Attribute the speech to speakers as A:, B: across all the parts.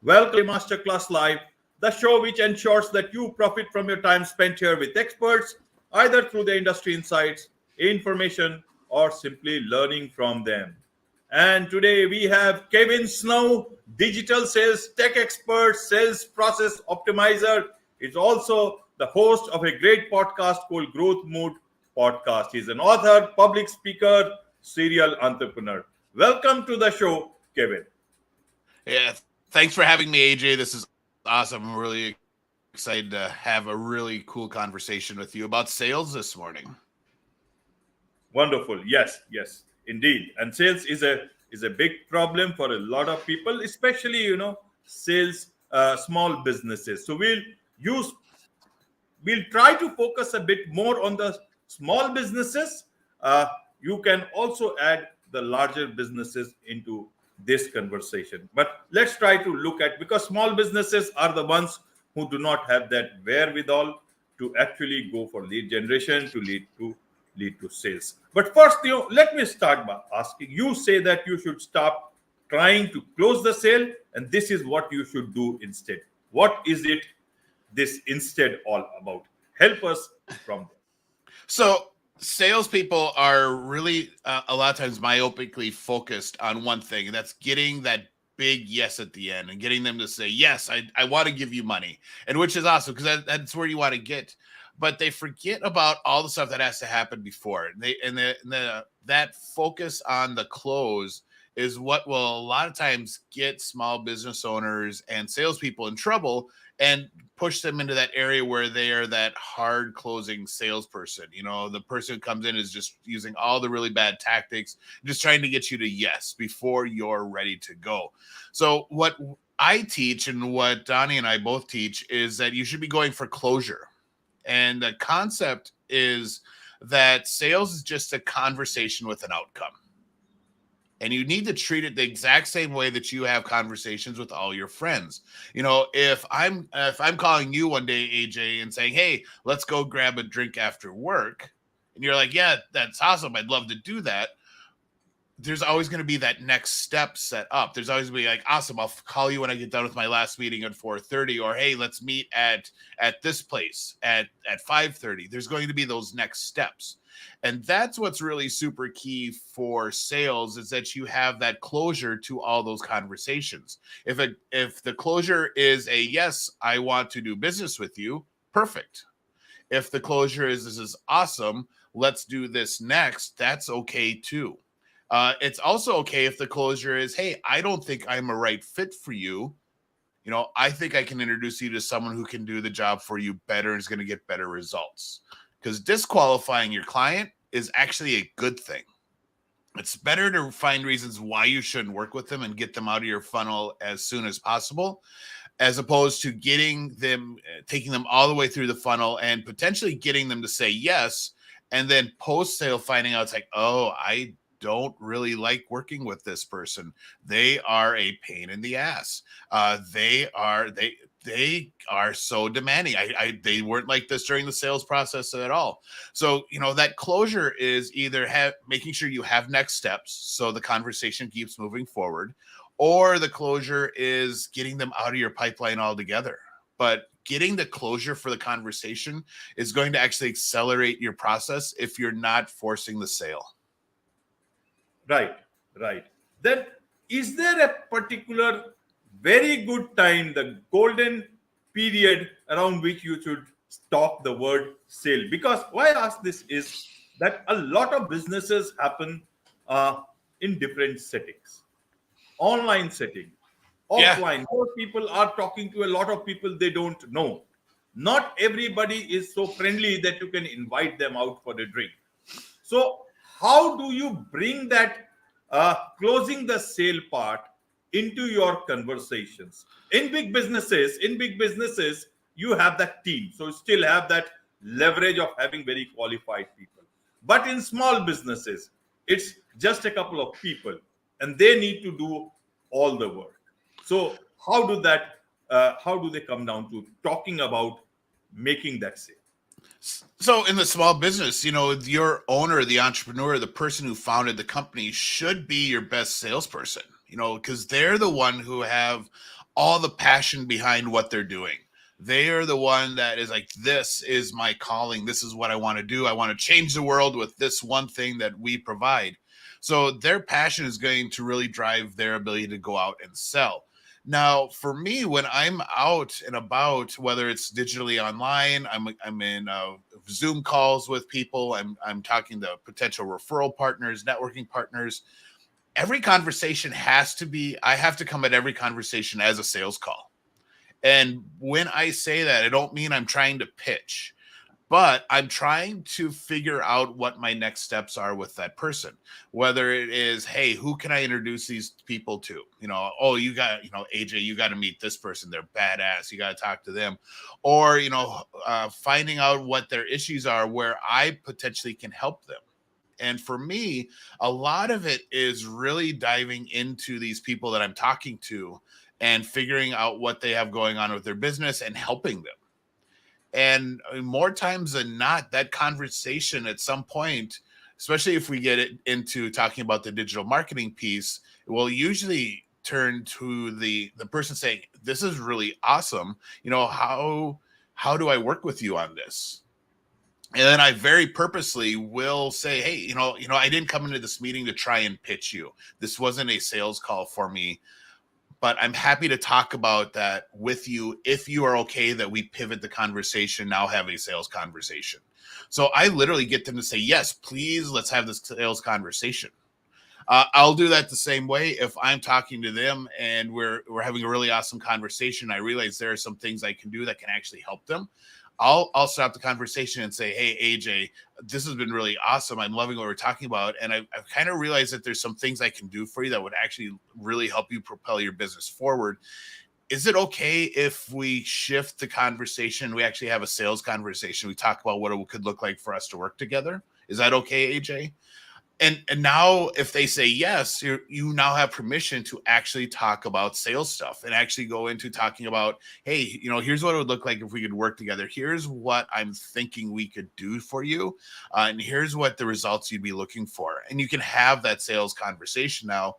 A: Welcome to Masterclass Live, the show which ensures that you profit from your time spent here with experts, either through the industry insights, information, or simply learning from them. And today we have Kevin Snow, digital sales tech expert, sales process optimizer. He's also the host of a great podcast called Growth Mood Podcast. He's an author, public speaker, serial entrepreneur. Welcome to the show, Kevin.
B: Yeah, thanks for having me, AJ. This is awesome. I'm really excited to have a really cool conversation with you about sales this morning.
A: Wonderful. Yes, indeed. And sales is a big problem for a lot of people, especially sales, small businesses. So we'll try to focus a bit more on the small businesses. You can also add the larger businesses into this conversation, but let's try to look at, because small businesses are the ones who do not have that wherewithal to actually go for lead generation to lead to sales. But first, let me start by asking, you say that you should stop trying to close the sale, and this is what you should do instead. What is it this instead all about? Help us from there.
B: So salespeople are really a lot of times myopically focused on one thing, and that's getting that big yes at the end and getting them to say, yes, I want to give you money, and which is awesome because that's where you want to get. But they forget about all the stuff that has to happen before. That focus on the close is what will a lot of times get small business owners and salespeople in trouble and push them into that area where they are that hard closing salesperson. The person who comes in is just using all the really bad tactics, just trying to get you to yes before you're ready to go. So what I teach and what Donnie and I both teach is that you should be going for closure. And the concept is that sales is just a conversation with an outcome. And you need to treat it the exact same way that you have conversations with all your friends. If I'm calling you one day, AJ, and saying, hey, let's go grab a drink after work, and you're like, yeah, that's awesome, I'd love to do that. There's always going to be that next step set up. There's always going to be like, awesome, I'll call you when I get done with my last meeting at 4:30, or hey, let's meet at this place at 5:30. There's going to be those next steps. And that's what's really super key for sales, is that you have that closure to all those conversations. If the closure is a yes, I want to do business with you, perfect. If the closure is this is awesome, let's do this next, that's okay too. It's also okay if the closure is, hey, I don't think I'm a right fit for you. I think I can introduce you to someone who can do the job for you better and is going to get better results. Because disqualifying your client is actually a good thing. It's better to find reasons why you shouldn't work with them and get them out of your funnel as soon as possible, as opposed to taking them all the way through the funnel and potentially getting them to say yes, and then post-sale finding out it's like, oh, I don't really like working with this person. They are a pain in the ass. They are so demanding. They weren't like this during the sales process at all. So, that closure is either making sure you have next steps so the conversation keeps moving forward, or the closure is getting them out of your pipeline altogether. But getting the closure for the conversation is going to actually accelerate your process if you're not forcing the sale.
A: Right. Then, is there a particular very good time, the golden period around which you should stop the word sale? Because why I ask this is that a lot of businesses happen in different settings. Online setting, offline. More people are talking to a lot of people they don't know. Not everybody is so friendly that you can invite them out for a drink. So how do you bring that closing the sale part into your conversations? In big businesses, you have that team. So you still have that leverage of having very qualified people. But in small businesses, it's just a couple of people and they need to do all the work. So how do they come down to talking about making that sale?
B: So in the small business, your owner, the entrepreneur, the person who founded the company should be your best salesperson. because they're the one who have all the passion behind what they're doing. They are the one that is like, this is my calling. This is what I want to do. I want to change the world with this one thing that we provide. So their passion is going to really drive their ability to go out and sell. Now, for me, when I'm out and about, whether it's digitally online, I'm in Zoom calls with people, I'm talking to potential referral partners, networking partners. Every conversation I have to come at every conversation as a sales call. And when I say that, I don't mean I'm trying to pitch, but I'm trying to figure out what my next steps are with that person. Whether it is, hey, who can I introduce these people to? Oh, you got, AJ, you got to meet this person. They're badass. You got to talk to them. Or, finding out what their issues are where I potentially can help them. And for me, a lot of it is really diving into these people that I'm talking to and figuring out what they have going on with their business and helping them. And more times than not, that conversation at some point, especially if we get it into talking about the digital marketing piece, will usually turn to the person saying, this is really awesome. How do I work with you on this? And then I very purposely will say, hey, I didn't come into this meeting to try and pitch you. This wasn't a sales call for me, but I'm happy to talk about that with you if you are okay that we pivot the conversation, now have a sales conversation. So I literally get them to say, yes, please, let's have this sales conversation. I'll do that the same way if I'm talking to them and we're having a really awesome conversation. I realize there are some things I can do that can actually help them. I'll stop the conversation and say, hey, AJ, this has been really awesome. I'm loving what we're talking about. And I've kind of realized that there's some things I can do for you that would actually really help you propel your business forward. Is it okay if we shift the conversation? We actually have a sales conversation. We talk about what it could look like for us to work together. Is that okay, AJ? And now if they say yes, you now have permission to actually talk about sales stuff and actually go into talking about, hey, here's what it would look like if we could work together. Here's what I'm thinking we could do for you. And here's what the results you'd be looking for. And you can have that sales conversation now.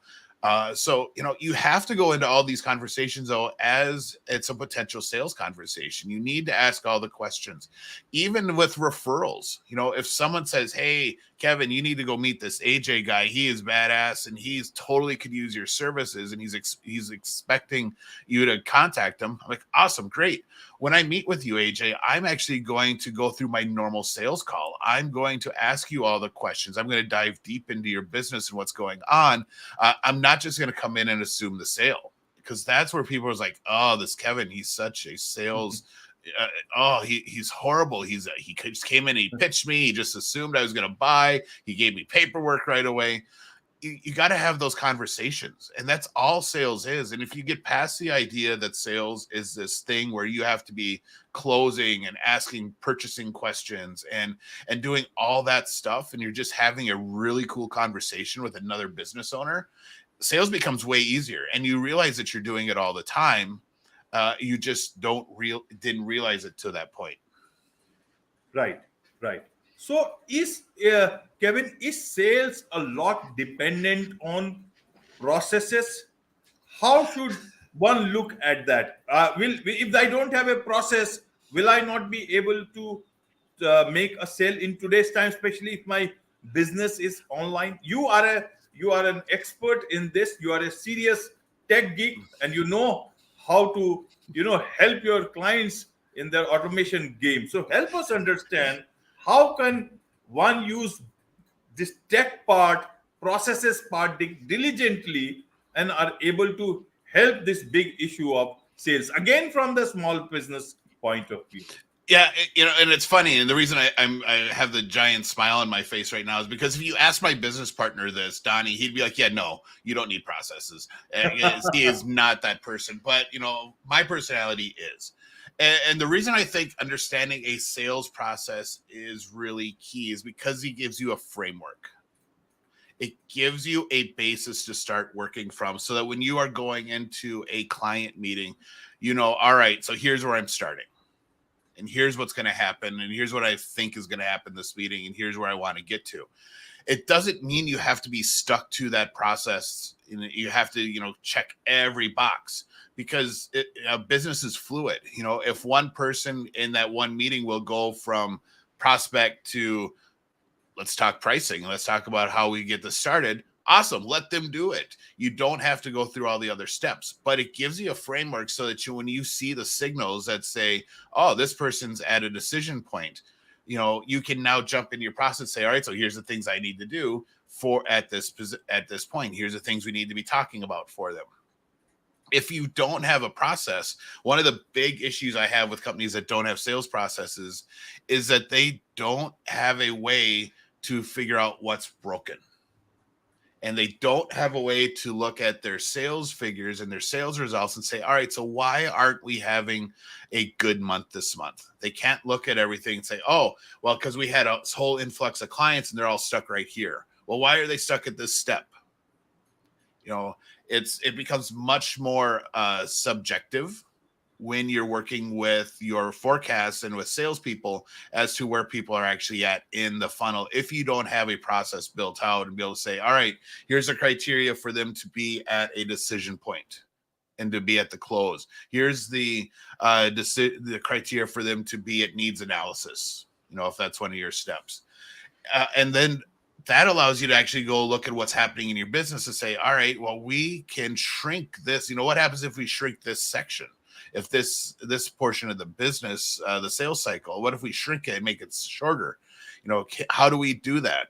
B: So you have to go into all these conversations, though, as it's a potential sales conversation. You need to ask all the questions, even with referrals. If someone says, hey, Kevin, you need to go meet this AJ guy. He is badass and he's totally could use your services and he's expecting you to contact him. I'm like, awesome, great. When I meet with you, AJ, I'm actually going to go through my normal sales call. I'm going to ask you all the questions. I'm going to dive deep into your business and what's going on. I'm not just going to come in and assume the sale, because that's where people are like, oh, this Kevin, he's such a sales. He's horrible. He just came in, he pitched me. He just assumed I was going to buy. He gave me paperwork right away. You got to have those conversations, and that's all sales is. And if you get past the idea that sales is this thing where you have to be closing and asking purchasing questions and doing all that stuff, and you're just having a really cool conversation with another business owner, sales becomes way easier. And you realize that you're doing it all the time. You just didn't realize it to that point.
A: Right. So Kevin, is sales a lot dependent on processes? How should one look at that? If I don't have a process, will I not be able to make a sale in today's time, especially if my business is online? You are an expert in this. You are a serious tech geek, and you know how to help your clients in their automation game. So help us understand, how can one use this tech part, processes part diligently, and are able to help this big issue of sales, again from the small business point of view?
B: Yeah, and it's funny, and the reason I have the giant smile on my face right now is because if you ask my business partner this, Donnie, he'd be like, yeah, no, you don't need processes. He is not that person. But, my personality is. And the reason I think understanding a sales process is really key is because he gives you a framework. It gives you a basis to start working from, so that when you are going into a client meeting, all right, so here's where I'm starting. And here's what's going to happen. And here's what I think is going to happen this meeting. And here's where I want to get to. It doesn't mean you have to be stuck to that process you have to, check every box because business is fluid. If one person in that one meeting will go from prospect to let's talk pricing, let's talk about how we get this started. Awesome. Let them do it. You don't have to go through all the other steps, but it gives you a framework so that when you see the signals that say, oh, this person's at a decision point, you can now jump into your process and say, all right, so here's the things I need to do for at this point. Here's the things we need to be talking about for them. If you don't have a process, one of the big issues I have with companies that don't have sales processes is that they don't have a way to figure out what's broken. And they don't have a way to look at their sales figures and their sales results and say, all right, so why aren't we having a good month this month? They can't look at everything and say, oh, well, because we had a whole influx of clients and they're all stuck right here. Well, why are they stuck at this step? It becomes much more subjective when you're working with your forecasts and with salespeople as to where people are actually at in the funnel. If you don't have a process built out and be able to say, all right, here's the criteria for them to be at a decision point and to be at the close. Here's the criteria for them to be at needs analysis, if that's one of your steps. And then that allows you to actually go look at what's happening in your business and say, all right, well, we can shrink this. What happens if we shrink this section? If this portion of the business, the sales cycle, what if we shrink it and make it shorter? How do we do that?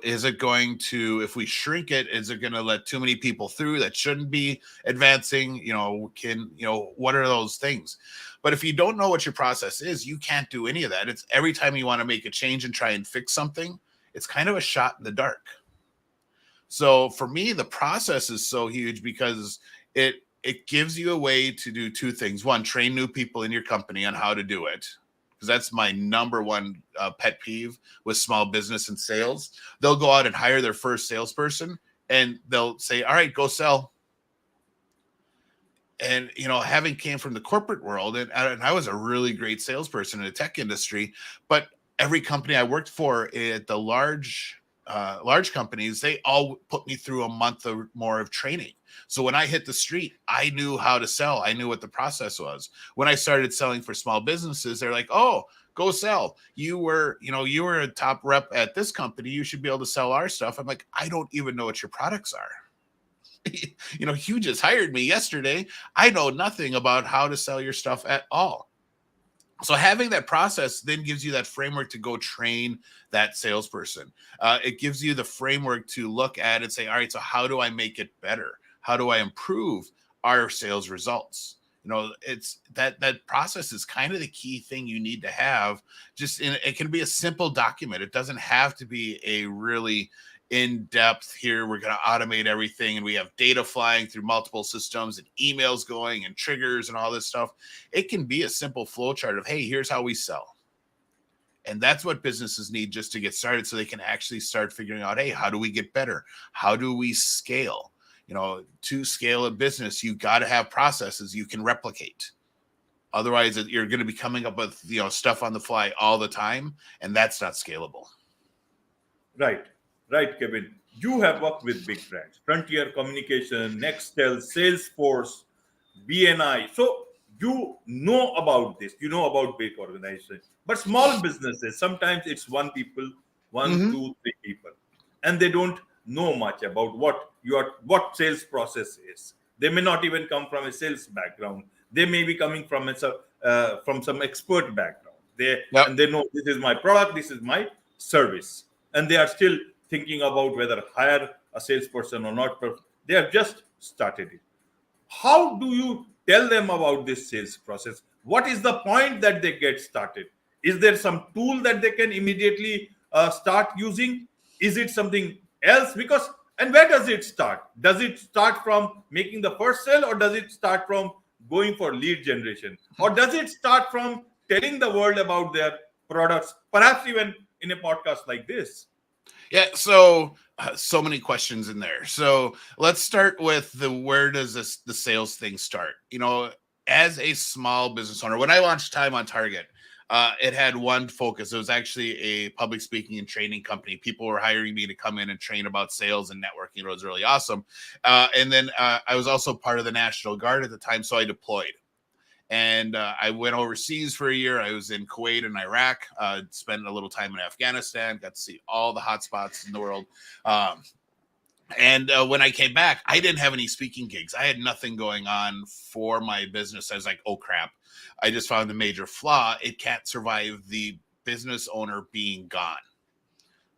B: Is it going to, if we shrink it, is it going to let too many people through that shouldn't be advancing? What are those things? But if you don't know what your process is, you can't do any of that. It's every time you want to make a change and try and fix something, it's kind of a shot in the dark. So for me, the process is so huge because it gives you a way to do two things. One, train new people in your company on how to do it, because that's my number one pet peeve with small business and sales. They'll go out and hire their first salesperson and they'll say, all right, go sell. And, having came from the corporate world, and I was a really great salesperson in the tech industry, but every company I worked for at the large companies, they all put me through a month or more of training. So when I hit the street, I knew how to sell. I knew what the process was. When I started selling for small businesses, they're like, oh, go sell. You were a top rep at this company. You should be able to sell our stuff. I'm like, I don't even know what your products are. You just hired me yesterday. I know nothing about how to sell your stuff at all. So having that process then gives you that framework to go train that salesperson. It gives you the framework to look at and say, all right, so how do I make it better? How do I improve our sales results? It's that process is kind of the key thing you need to have. It can be a simple document. It doesn't have to be a really in-depth, here we're going to automate everything and we have data flying through multiple systems and emails going and triggers and all this stuff. It can be a simple flow chart of, hey, here's how we sell. And that's what businesses need just to get started, so they can actually start figuring out, hey, how do we get better? How do we scale? To scale a business, you got to have processes you can replicate. Otherwise, you're going to be coming up with stuff on the fly all the time, and that's not scalable.
A: Right, Kevin. You have worked with big brands, Frontier Communication, Nextel, Salesforce, BNI. So you know about this. You know about big organizations. But small businesses, sometimes it's one, two, three people, and they don't know much about what sales process is. They may not even come from a sales background. They may be coming from some expert background. And they know, this is my product, this is my service, and they are still thinking about whether hire a salesperson or not. They have just started it. How do you tell them about this sales process? What is the point that they get started? Is there some tool that they can immediately start using? Is it something else? And where does it start? Does it start from making the first sale, or does it start from going for lead generation? Or does it start from telling the world about their products, perhaps even in a podcast like this?
B: Yeah, so many questions in there. So let's start with where does the sales thing start? As a small business owner, when I launched Time on Target, It had one focus. It was actually a public speaking and training company. People were hiring me to come in and train about sales and networking. It was really awesome. And then I was also part of the National Guard at the time, so I deployed. And I went overseas for a year. I was in Kuwait and Iraq, spent a little time in Afghanistan, got to see all the hot spots in the world. And when I came back, I didn't have any speaking gigs. I had nothing going on for my business. I was like, oh, crap. I just found a major flaw. It can't survive the business owner being gone.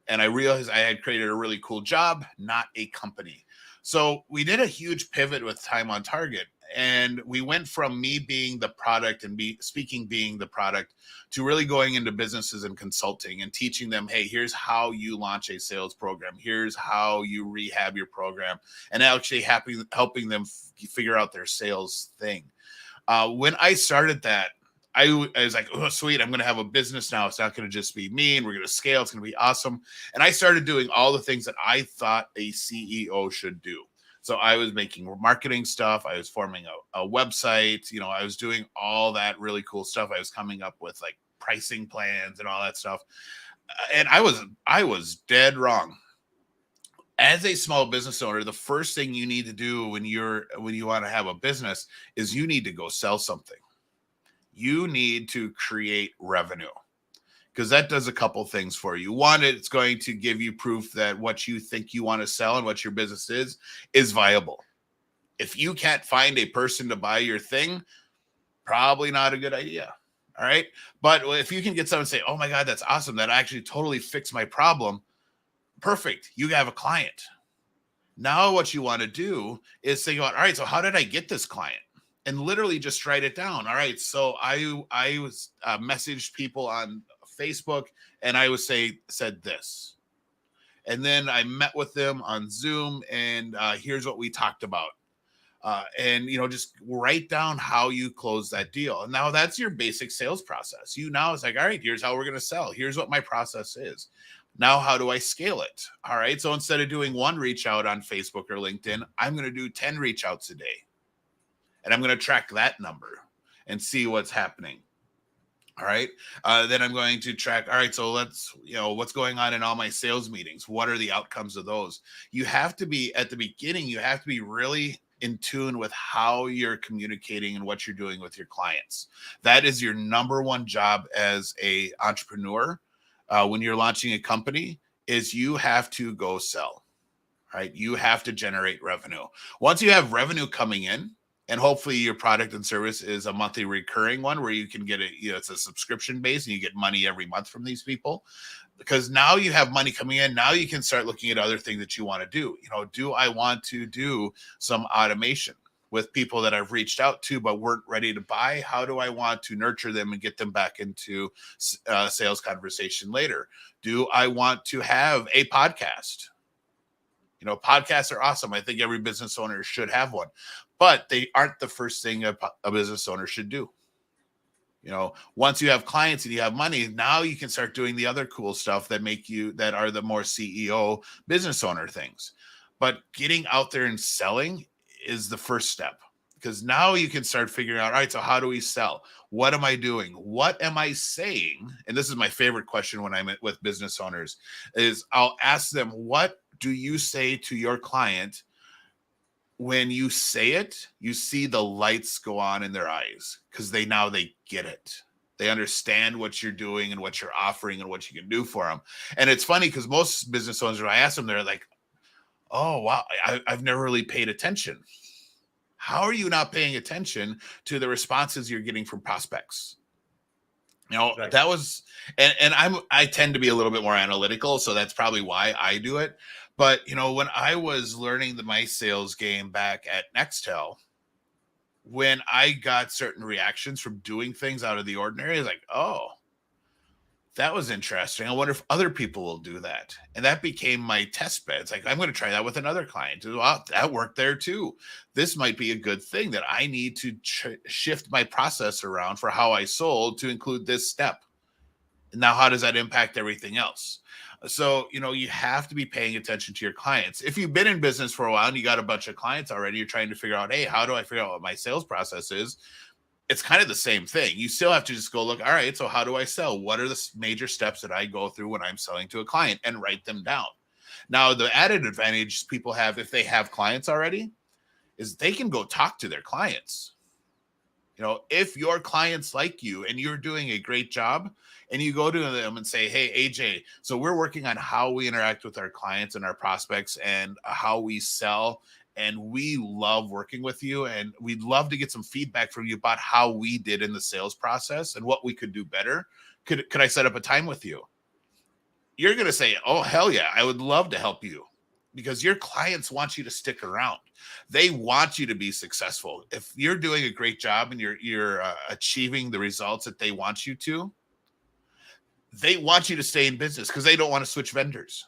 B: And I realized I had created a really cool job, not a company. So we did a huge pivot with Time on Target. And we went from me being the product and speaking being the product to really going into businesses and consulting and teaching them, hey, here's how you launch a sales program. Here's how you rehab your program, and actually helping them figure out their sales thing. When I started that, I was like, oh, sweet, I'm going to have a business now. It's not going to just be me, and we're going to scale. It's going to be awesome. And I started doing all the things that I thought a CEO should do. So I was making marketing stuff. I was forming a website. I was doing all that really cool stuff. I was coming up with like pricing plans and all that stuff. And I was dead wrong. As a small business owner, the first thing you need to do when you want to have a business is you need to go sell something. You need to create revenue, because that does a couple things for you. One, it's going to give you proof that what you think you want to sell and what your business is viable. If you can't find a person to buy your thing, probably not a good idea. All right. But if you can get someone to say, oh my God, that's awesome, that actually totally fixed my problem. Perfect. You have a client. Now what you want to do is think about, all right, so how did I get this client? And literally just write it down. All right. So I was messaged people on Facebook, and I said this, and then I met with them on Zoom, and here's what we talked about, and just write down how you close that deal. And now that's your basic sales process. Now it's like, all right, here's how we're going to sell. Here's what my process is. Now, how do I scale it? All right. So instead of doing one reach out on Facebook or LinkedIn, I'm going to do 10 reach outs a day, and I'm going to track that number and see what's happening. All right. Then I'm going to track. All right. So what's going on in all my sales meetings? What are the outcomes of those? You have to be at the beginning. You have to be really in tune with how you're communicating and what you're doing with your clients. That is your number one job as a entrepreneur. When you're launching a company, is you have to go sell. Right. You have to generate revenue. Once you have revenue coming in, and hopefully your product and service is a monthly recurring one where you can get it's a subscription base and you get money every month from these people, because now you have money coming in. Now you can start looking at other things that you want to do. Do I want to do some automation with people that I've reached out to but weren't ready to buy? How do I want to nurture them and get them back into sales conversation later? Do I want to have a podcast? Podcasts are awesome. I think every business owner should have one, but they aren't the first thing a business owner should do. Once you have clients and you have money, now you can start doing the other cool stuff that are the more CEO business owner things. But getting out there and selling is the first step, because now you can start figuring out, all right, so how do we sell? What am I doing? What am I saying? And this is my favorite question when I'm with business owners, is I'll ask them, what do you say to your client when you say it? You see the lights go on in their eyes, because they get it. They understand what you're doing and what you're offering and what you can do for them. And it's funny because most business owners, when I ask them, they're like, oh, wow, I've never really paid attention. How are you not paying attention to the responses you're getting from prospects? Right. That was, and I tend to be a little bit more analytical, so that's probably why I do it. But, when I was learning my sales game back at Nextel, when I got certain reactions from doing things out of the ordinary, I was like, oh, that was interesting. I wonder if other people will do that. And that became my test bed. It's like, I'm going to try that with another client. Well, that worked there too. This might be a good thing, that I need to shift my process around for how I sold to include this step. Now, how does that impact everything else? So, you have to be paying attention to your clients. If you've been in business for a while and you got a bunch of clients already, you're trying to figure out, hey, how do I figure out what my sales process is? it's kind of the same thing. You still have to just go look, all right, so how do I sell? What are the major steps that I go through when I'm selling to a client, and write them down. Now, the added advantage people have if they have clients already is they can go talk to their clients. If your clients like you and you're doing a great job, and you go to them and say, hey, AJ, so we're working on how we interact with our clients and our prospects and how we sell. And we love working with you. And we'd love to get some feedback from you about how we did in the sales process and what we could do better. Could I set up a time with you? You're going to say, oh, hell yeah, I would love to help you, because your clients want you to stick around. They want you to be successful. If you're doing a great job and you're achieving the results that they want you to, they want you to stay in business because they don't want to switch vendors.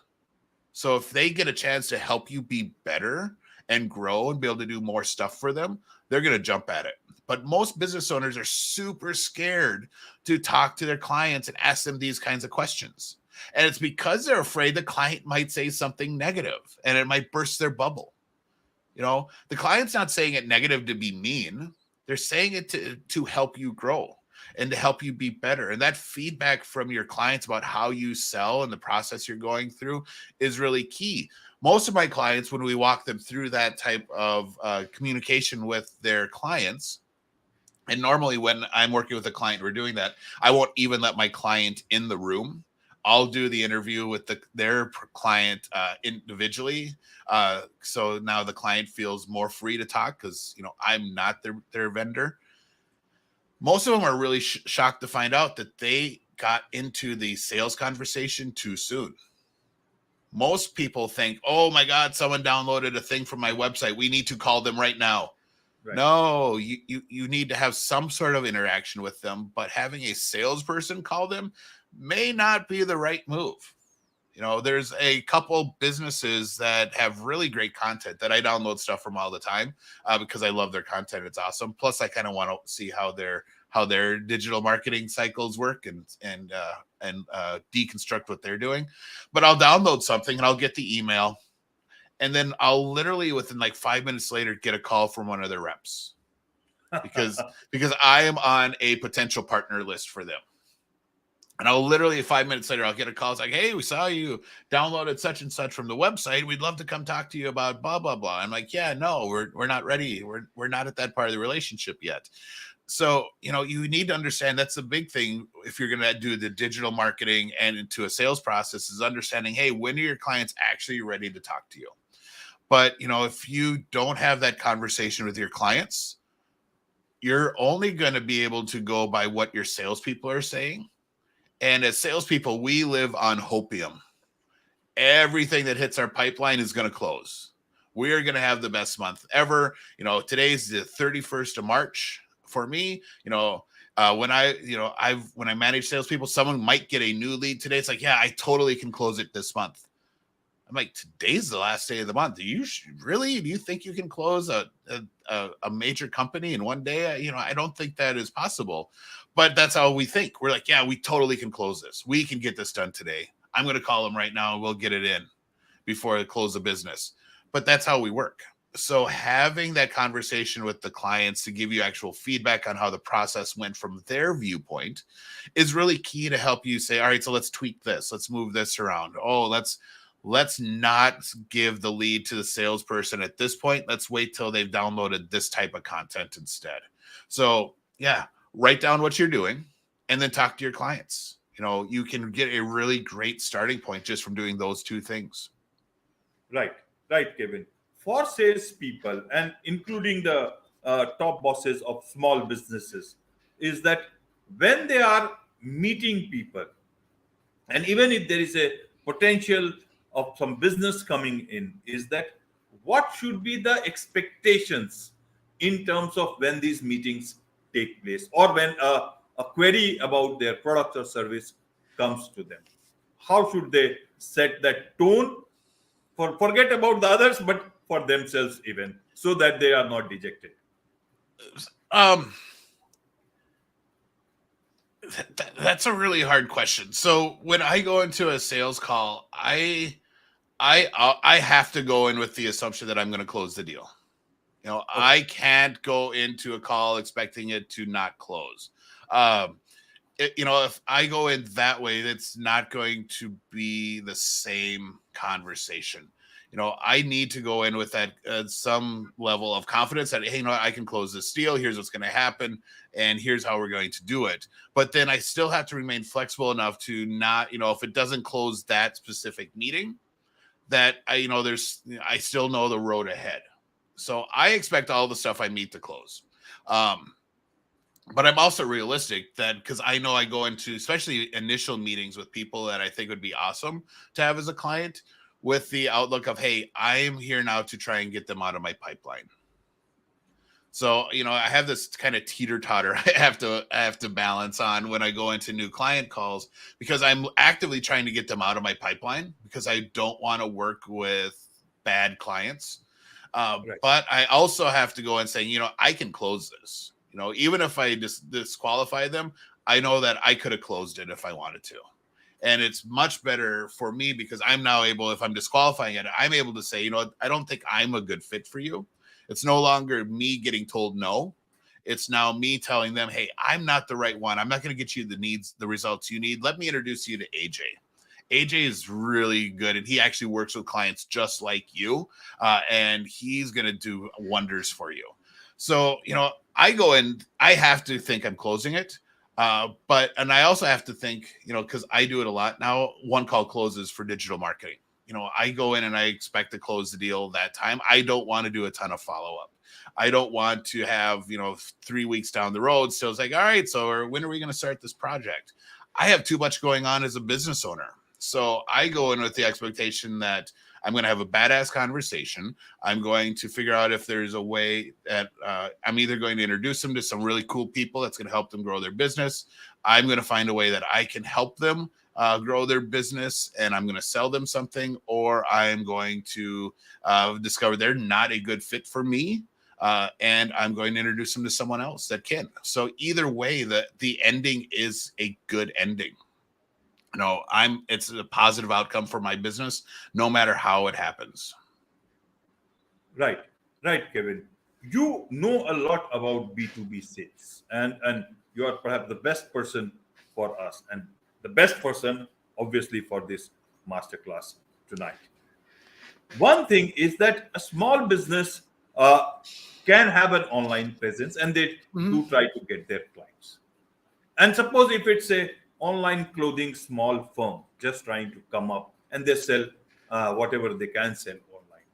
B: So if they get a chance to help you be better and grow and be able to do more stuff for them, they're going to jump at it. But most business owners are super scared to talk to their clients and ask them these kinds of questions. And it's because they're afraid the client might say something negative and it might burst their bubble. The client's not saying it negative to be mean. They're saying it to help you grow and to help you be better. And that feedback from your clients about how you sell and the process you're going through is really key. Most of my clients, when we walk them through that type of communication with their clients, and normally when I'm working with a client, we're doing that, I won't even let my client in the room. I'll do the interview with their client individually. So now the client feels more free to talk because, I'm not their vendor. Most of them are really shocked to find out that they got into the sales conversation too soon. Most people think, oh my God, someone downloaded a thing from my website. We need to call them right now. Right. No, you need to have some sort of interaction with them, but having a salesperson call them may not be the right move. There's a couple businesses that have really great content that I download stuff from all the time because I love their content. It's awesome. Plus, I kind of want to see how their digital marketing cycles work and deconstruct what they're doing. But I'll download something and I'll get the email, and then I'll literally within like 5 minutes later get a call from one of their reps because I am on a potential partner list for them. And I'll literally 5 minutes later, I'll get a call. It's like, hey, we saw you downloaded such and such from the website. We'd love to come talk to you about blah, blah, blah. I'm like, yeah, no, we're not ready. We're not at that part of the relationship yet. So, you need to understand that's a big thing if you're going to do the digital marketing and into a sales process is understanding, hey, when are your clients actually ready to talk to you? But, if you don't have that conversation with your clients, you're only going to be able to go by what your salespeople are saying. And as salespeople, we live on hopium. Everything that hits our pipeline is going to close. We are going to have the best month ever. Today's the 31st of March for me. When I manage salespeople, someone might get a new lead today. It's like, yeah, I totally can close it this month. I'm like, today's the last day of the month. Do you think you can close a major company in one day? I don't think that is possible. But that's how we think. We're like, yeah, we totally can close this. We can get this done today. I'm going to call them right now and we'll get it in before I close the business. But that's how we work. So having that conversation with the clients to give you actual feedback on how the process went from their viewpoint is really key to help you say, all right, so let's tweak this. Let's move this around. Oh, let's not give the lead to the salesperson at this point. Let's wait till they've downloaded this type of content instead. So yeah, write down what you're doing and then talk to your clients. You can get a really great starting point just from doing those two things.
A: Right, Kevin. For salespeople and including the top bosses of small businesses, is that when they are meeting people, and even if there is a potential of some business coming in, is that what should be the expectations in terms of when these meetings take place, or when a query about their product or service comes to them? How should they set that tone? Forget about the others, but for themselves even, so that they are not dejected.
B: That's a really hard question. So when I go into a sales call, I have to go in with the assumption that I'm going to close the deal. I can't go into a call expecting it to not close. Um, if I go in that way, it's not going to be the same conversation. I need to go in with that some level of confidence that, hey, I can close this deal. Here's what's going to happen, and here's how we're going to do it. But then I still have to remain flexible enough to not, if it doesn't close that specific meeting, that I still know the road ahead. So I expect all the stuff I meet to close. But I'm also realistic that because I know I go into especially initial meetings with people that I think would be awesome to have as a client with the outlook of, hey, I'm here now to try and get them out of my pipeline. So, I have this kind of teeter-totter I have to balance on when I go into new client calls, because I'm actively trying to get them out of my pipeline because I don't want to work with bad clients.
A: Right.
B: But I also have to go and say, I can close this. Even if I disqualify them, I know that I could have closed it if I wanted to. And it's much better for me because I'm now able, if I'm disqualifying it, I'm able to say, I don't think I'm a good fit for you. It's no longer me getting told no. It's now me telling them, hey, I'm not the right one. I'm not going to get you the results you need. Let me introduce you to AJ. AJ is really good, and he actually works with clients just like you, and he's going to do wonders for you. So, I go in, I have to think I'm closing it. And I also have to think, because I do it a lot now, one call closes for digital marketing. I go in and I expect to close the deal that time. I don't want to do a ton of follow-up. I don't want to have, 3 weeks down the road. So it's like, all right, so when are we going to start this project? I have too much going on as a business owner. So I go in with the expectation that I'm going to have a badass conversation. I'm going to figure out if there's a way that I'm either going to introduce them to some really cool people that's going to help them grow their business. I'm going to find a way that I can help them grow their business, and I'm going to sell them something, or I'm going to discover they're not a good fit for me. And I'm going to introduce them to someone else that can. So either way, the ending is a good ending. It's a positive outcome for my business, no matter how it happens.
A: Right, right, Kevin. You know a lot about B2B sales, and you are perhaps the best person for us, and the best person, obviously, for this masterclass tonight. One thing is that a small business can have an online presence, and they
B: Mhm.
A: do try to get their clients. And suppose if it's a online clothing small firm just trying to come up, and they sell whatever they can sell online,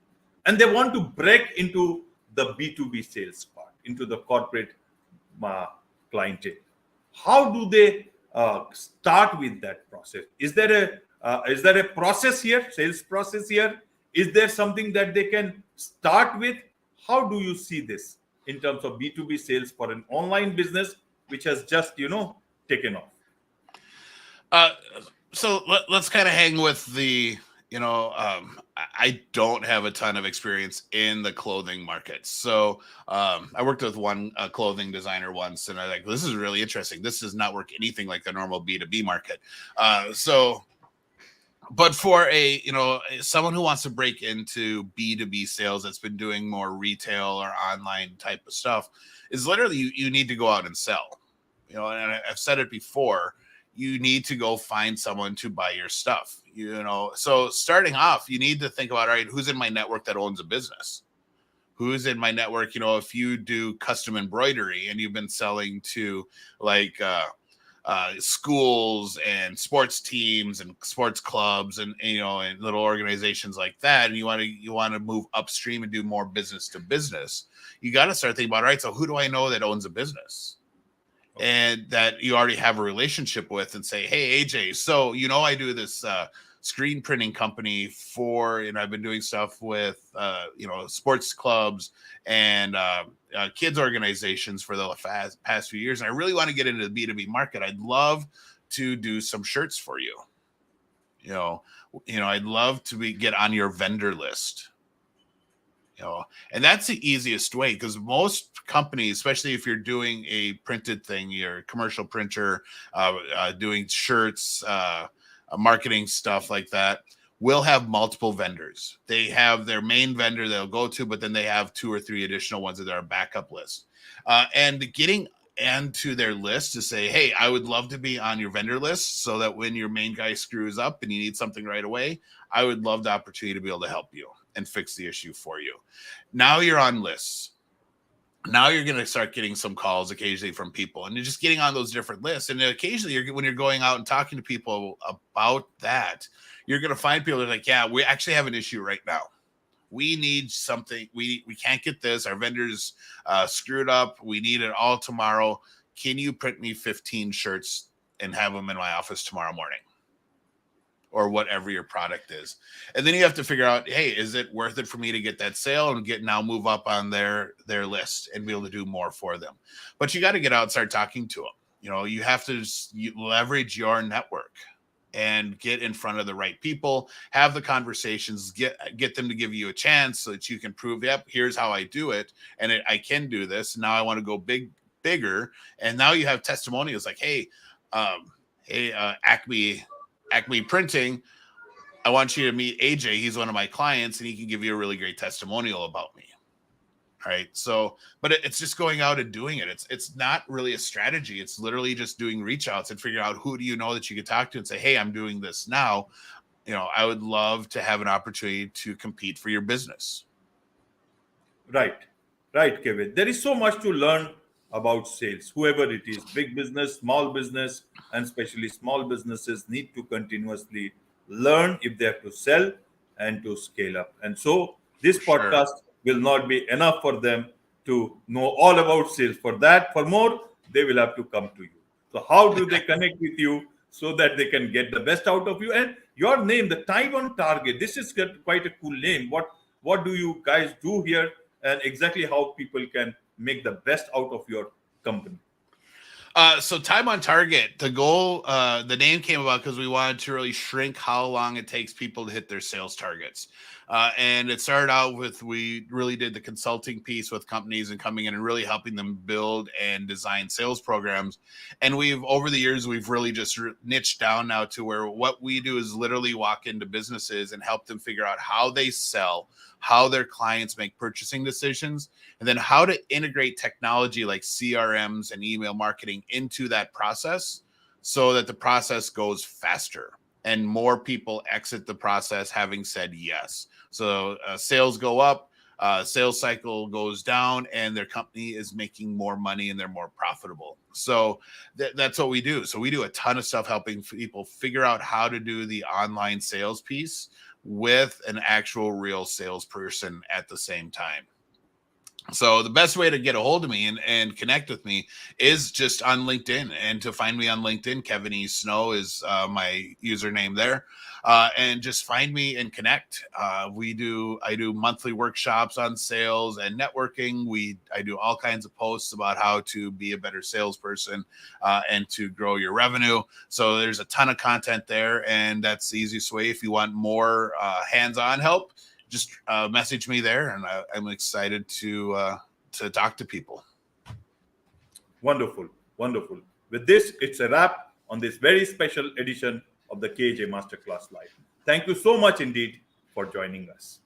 A: and they want to break into the B2B sales part, into the corporate uh, clientele. How do they start with that process? Is there a process here, sales process here? Is there something that they can start with? How do you see this in terms of B2B sales for an online business which has just taken off?
B: Uh, so let's kind of hang with the, I don't have a ton of experience in the clothing market. So I worked with one clothing designer once, and I like, this is really interesting. This does not work anything like the normal B2B market. But for someone who wants to break into B2B sales that's been doing more retail or online type of stuff, is literally you need to go out and sell. And I've said it before, you need to go find someone to buy your stuff. So starting off, you need to think about, all right, who's in my network that owns a business? Who's in my network? If you do custom embroidery and you've been selling to like schools and sports teams and sports clubs and and little organizations like that, and you want to move upstream and do more business to business, you got to start thinking about, all right, so who do I know that owns a business and that you already have a relationship with, and say, hey, AJ, so I do this screen printing company for, I've been doing stuff with sports clubs and kids organizations for the past few years, and I really want to get into the B2B market. I'd love to do some shirts for you. I'd love to get on your vendor list. And that's the easiest way, because most companies, especially if you're doing a printed thing, you're a commercial printer, doing shirts, marketing stuff like that, will have multiple vendors. They have their main vendor they'll go to, but then they have 2 or 3 additional ones that are a backup list. And getting into their list to say, hey, I would love to be on your vendor list so that when your main guy screws up and you need something right away, I would love the opportunity to be able to help you and fix the issue for you. Now you're on lists. Now you're going to start getting some calls occasionally from people, and you're just getting on those different lists. And occasionally when you're going out and talking to people about that, you're going to find people that are like, yeah, we actually have an issue right now. We need something. We can't get this. Our vendors screwed up. We need it all tomorrow. Can you print me 15 shirts and have them in my office tomorrow morning? Or whatever your product is. And then you have to figure out, hey, is it worth it for me to get that sale and now move up on their list and be able to do more for them? But you got to get out and start talking to them. You have to leverage your network and get in front of the right people, have the conversations, get them to give you a chance so that you can prove, yep, here's how I do it. And I can do this. Now I want to go bigger. And now you have testimonials like, hey, Acme Printing, I want you to meet AJ. He's one of my clients, and he can give you a really great testimonial about me. All right. So, but it's just going out and doing it. It's not really a strategy. It's literally just doing reach outs and figuring out who do you know that you could talk to and say, hey, I'm doing this now. I would love to have an opportunity to compete for your business.
A: Right, Kevin. There is so much to learn about sales. Whoever it is, big business, small business, and especially small businesses need to continuously learn if they have to sell and to scale up. And so this podcast will not be enough for them to know all about sales. For more, they will have to come to you. So how do they connect with you so that they can get the best out of you? And your name, the Time on Target, this is quite a cool name. What do you guys do here, and exactly how people can make the best out of your company?
B: So Time on Target, the goal, the name came about because we wanted to really shrink how long it takes people to hit their sales targets. And it started out with, we really did the consulting piece with companies and coming in and really helping them build and design sales programs. And over the years, we've really just niched down now to where what we do is literally walk into businesses and help them figure out how they sell, how their clients make purchasing decisions, and then how to integrate technology like CRMs and email marketing into that process so that the process goes faster and more people exit the process having said yes. So sales go up, sales cycle goes down, and their company is making more money and they're more profitable. So that's what we do. So we do a ton of stuff helping people figure out how to do the online sales piece with an actual real salesperson at the same time. So the best way to get a hold of me and connect with me is just on LinkedIn. And to find me on LinkedIn, Kevin E. Snow is my username there. And just find me and connect. I do monthly workshops on sales and networking. I do all kinds of posts about how to be a better salesperson and to grow your revenue. So there's a ton of content there, and that's the easiest way. If you want more hands-on help, just message me there, and I'm excited to talk to people.
A: Wonderful. With this, it's a wrap on this very special edition of the KJ Masterclass Live. Thank you so much indeed for joining us.